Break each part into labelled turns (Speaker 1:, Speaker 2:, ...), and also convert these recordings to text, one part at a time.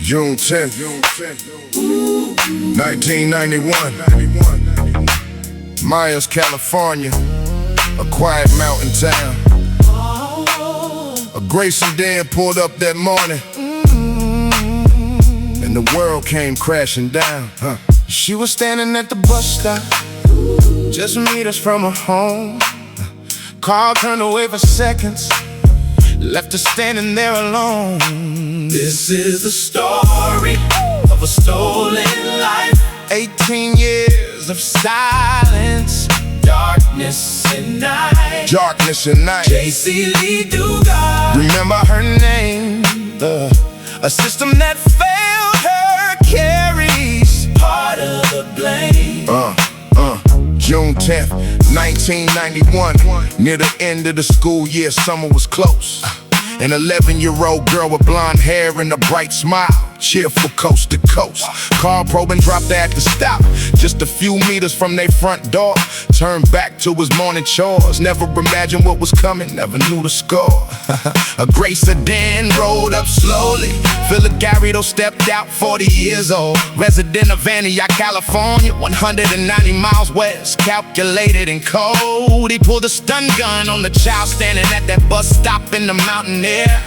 Speaker 1: June 10th, 1991. Meyers, California, a quiet mountain town. A Grayson Dan pulled up that morning, and the world came crashing down. She was standing at the bus stop, just meters from her home. Car turned away for seconds, left her standing there alone.
Speaker 2: This is the story of a stolen life.
Speaker 1: 18 years of silence,
Speaker 2: Darkness and night.
Speaker 1: darkness and night.
Speaker 2: Jaycee Dugard.
Speaker 1: Remember her name, a system that failed her carries
Speaker 2: Part of the blame.
Speaker 1: June 10th, 1991. Near the end of the school year, summer was close. An 11-year-old girl with blonde hair and a bright smile, cheerful coast to coast. Car probing dropped at the stop, just a few meters from their front door. Turned back to his morning chores. Never imagined what was coming, never knew the score. A gray sedan rolled up slowly. Garrido stepped out, 40 years old. Resident of Antioch, California, 190 miles west. Calculated and cold. He pulled a stun gun on the child standing at that bus stop in the mountain air.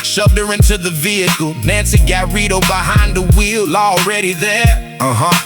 Speaker 1: Shoved her into the vehicle. Nancy Garrido behind the wheel, already there.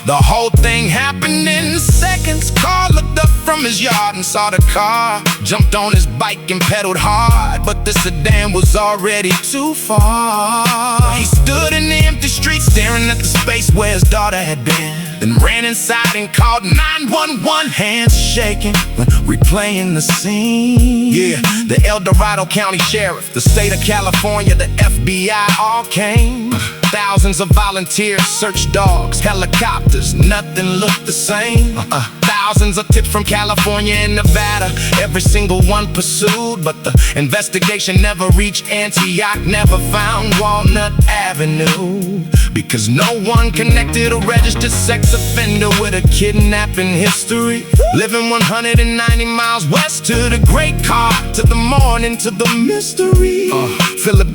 Speaker 1: The whole thing happened in seconds. Carl looked up from his yard and saw the car. Jumped on his bike and pedaled hard, but the sedan was already too far. He stood in the empty street staring at the space where his daughter had been. Then ran inside and called 911, hands shaking when replaying the scene. Yeah, the El Dorado County Sheriff, the state of California, the FBI all came. Thousands of volunteers, search dogs, helicopters, nothing looked the same. Thousands of tips from California and Nevada, every single one pursued, but the investigation never reached Antioch, never found Walnut Avenue. Because no one connected a registered sex offender with a kidnapping history. Living 190 miles west to the great car, to the morning, to the mystery.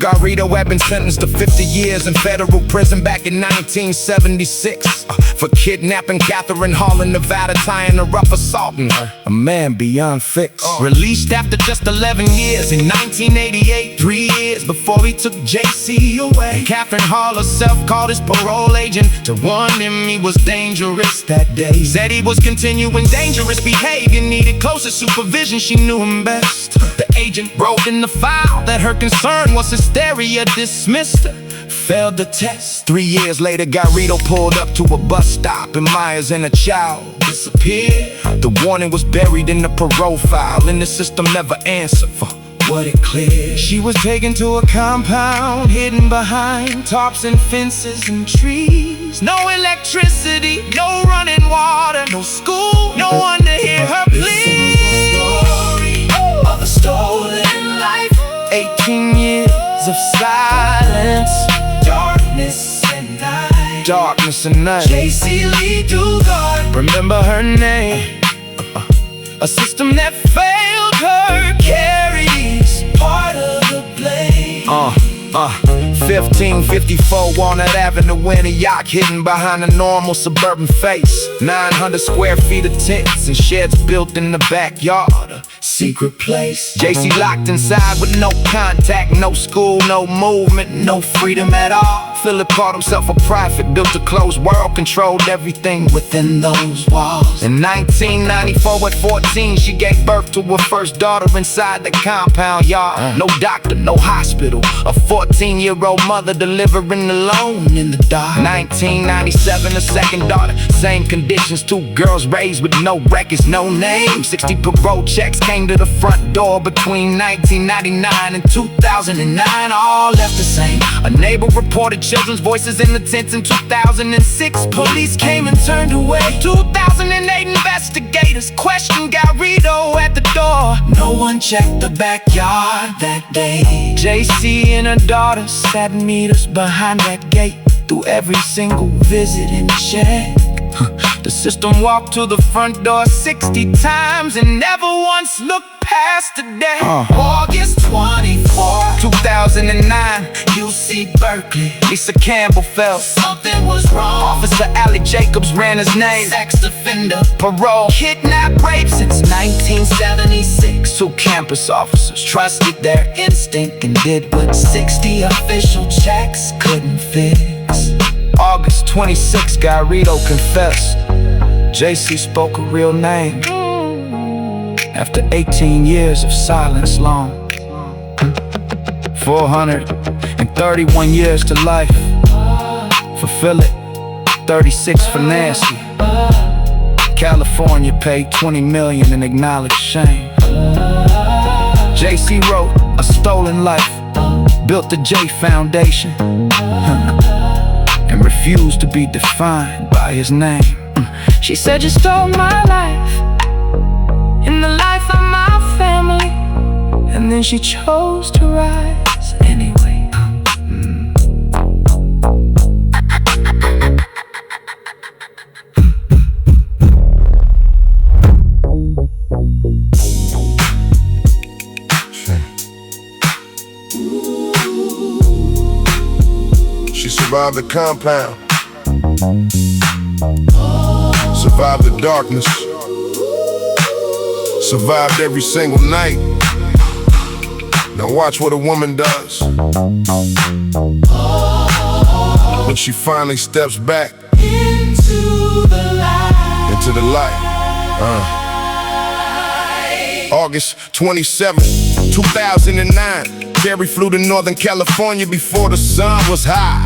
Speaker 1: Garrido had been sentenced to 50 years in federal prison back in 1976 for kidnapping Catherine Hall in Nevada, tying her up, assaulting her. A man beyond fix. Released after just 11 years in 1988, 3 years before he took Jaycee away. Catherine Hall herself called his parole agent to warn him he was dangerous that day. Said he was continuing dangerous behavior, needed closer supervision, she knew him best. The agent wrote in the file that her concern was hysteria, dismissed her, failed the test. 3 years later, Garrido pulled up to a bus stop in Meyers and a child disappeared. The warning was buried in the parole file, and the system never answered for what it cleared. She was taken to a compound, hidden behind tarps and fences and trees. No electricity, no running water, no school, no one to hear her plea.
Speaker 2: Story of a stolen life.
Speaker 1: 18 years of silence,
Speaker 2: Darkness and night.
Speaker 1: darkness and night.
Speaker 2: Jaycee Dugard.
Speaker 1: Remember her name, a system that failed her carries
Speaker 2: Part of the blame.
Speaker 1: 1554 Walnut Avenue, Antioch, hidden behind a normal suburban face. 900 square feet of tents and sheds built in the backyard. A secret place. Jaycee locked inside with no contact, no school, no movement, no freedom at all. Philip called himself a prophet, built a closed world, controlled everything within those walls. In 1994 at 14, she gave birth to her first daughter inside the compound yard. No doctor, no hospital, a 14-year-old mother delivering alone in the dark. 1997, a second daughter, same conditions, 2 girls raised with no records, no name. 60 parole checks came to the front door between 1999 and 2009, all left the same. A neighbor reported children's voices in the tents in 2006. Police came and turned away. 2008, investigators questioned Garrido at the door.
Speaker 2: No one checked the backyard that day.
Speaker 1: Jaycee and her daughter sat meters behind that gate through every single visit and check. The system walked to the front door 60 times and never once looked past the day.
Speaker 2: August 24,
Speaker 1: 2009,
Speaker 2: you see Musik, Berkeley.
Speaker 3: Lisa Campbell felt
Speaker 2: something was wrong.
Speaker 3: Officer Allie Jacobs ran his name.
Speaker 2: Sex offender,
Speaker 3: Parole,
Speaker 2: kidnap, rape since 1976.
Speaker 3: Two campus officers
Speaker 2: Trusted their instinct and did what 60 official checks couldn't fix.
Speaker 3: August 26, Garrido confessed. Jaycee spoke a real name after 18 years of silence long. 431 years to life. Fulfill it, 36 for Nancy. California paid 20 million and acknowledged shame. Jaycee wrote A Stolen Life, built the J Foundation, and refused to be defined by his name.
Speaker 4: She said you stole my life and the life of my family, and then she chose to rise anyway.
Speaker 1: She survived the compound, survived the darkness, survived every single night. Now watch what a woman does when she finally steps back
Speaker 2: Into the light.
Speaker 1: August 27th, 2009. Terry flew to Northern California before the sun was high.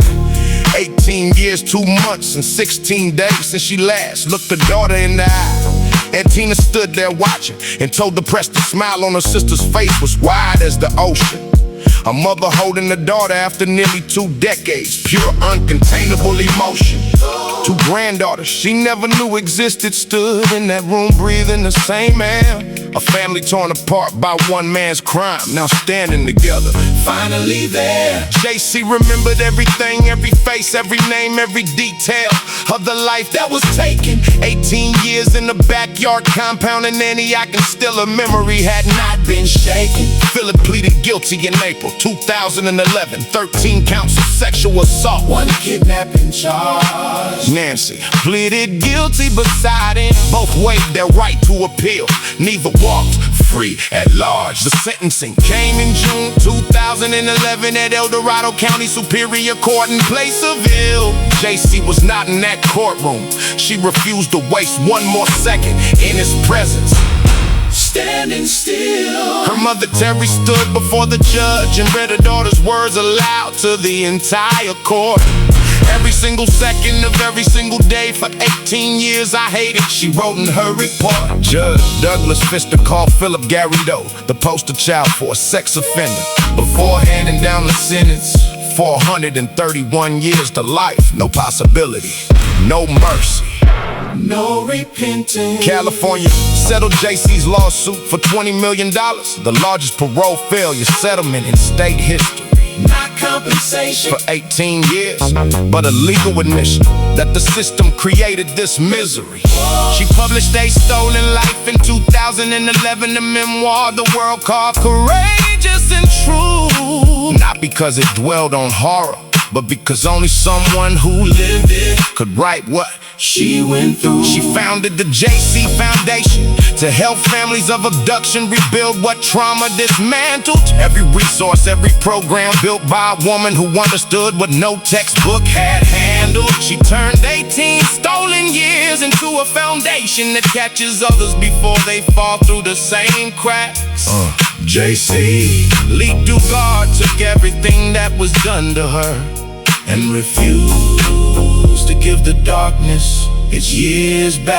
Speaker 1: 18 years, 2 months, and 16 days since she last looked her daughter in the eye. And Tina stood there watching and told the press the smile on her sister's face was wide as the ocean. A mother holding a daughter after nearly 2 decades, pure uncontainable emotion. 2 granddaughters she never knew existed stood in that room breathing the same air. A family torn apart by one man's crime, now standing together,
Speaker 2: Finally there.
Speaker 1: Jaycee remembered everything, every face, every name, every detail of the life that was taken. 18 years in the backyard compound in Antioch, and still her memory had not been shaken. Philip pleaded guilty in April 2011, 13 counts of sexual assault,
Speaker 2: 1 kidnapping charge.
Speaker 1: Nancy pleaded guilty beside him. Both waived their right to appeal. Neither walked free at large. The sentencing came in June 2011 at El Dorado County Superior Court in Placerville. Jaycee was not in that courtroom. She refused to waste 1 more second in his presence.
Speaker 2: Standing still.
Speaker 1: Her mother Terry stood before the judge and read her daughter's words aloud to the entire court. Every single second of every single day for 18 years I hated, she wrote in her report. Judge Douglas Pfister called Philip Garrido the poster child for a sex offender. Before handing down the sentence, 431 years to life. No possibility, no mercy,
Speaker 2: no repenting.
Speaker 1: California settled Jaycee's lawsuit for $20 million, the largest parole failure settlement in state history.
Speaker 2: Not compensation
Speaker 1: For 18 years, but a legal admission that the system created this misery. She published A Stolen Life in 2011, a memoir the world called Courageous and True. Not because it dwelled on horror, but because only someone who lived it could write what
Speaker 2: she went through.
Speaker 1: She founded the Jaycee Foundation to help families of abduction rebuild what trauma dismantled. Every resource, every program built by a woman who understood what no textbook had handled. She turned 18 stolen years into a foundation that catches others before they fall through the same cracks. Jaycee Dugard took everything that was done to her and refused to give the darkness its years back.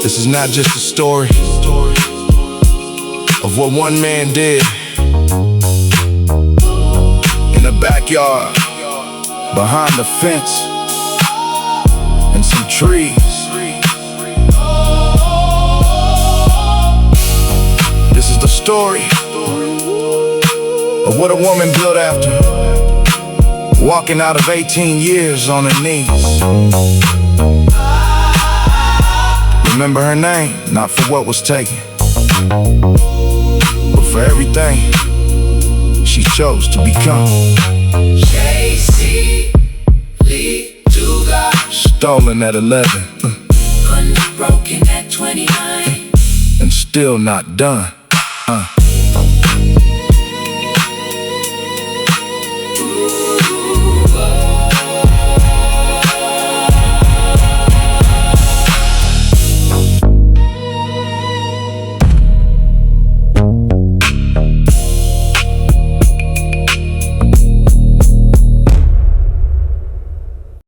Speaker 1: This is not just a story of what one man did in a backyard, behind the fence and some trees. This is the story of what a woman built after walking out of 18 years on her knees. Remember her name, not for what was taken, But for everything she chose to become,
Speaker 2: Jaycee Dugard,
Speaker 1: stolen at 11,
Speaker 2: unbroken at 29,
Speaker 1: and still not done.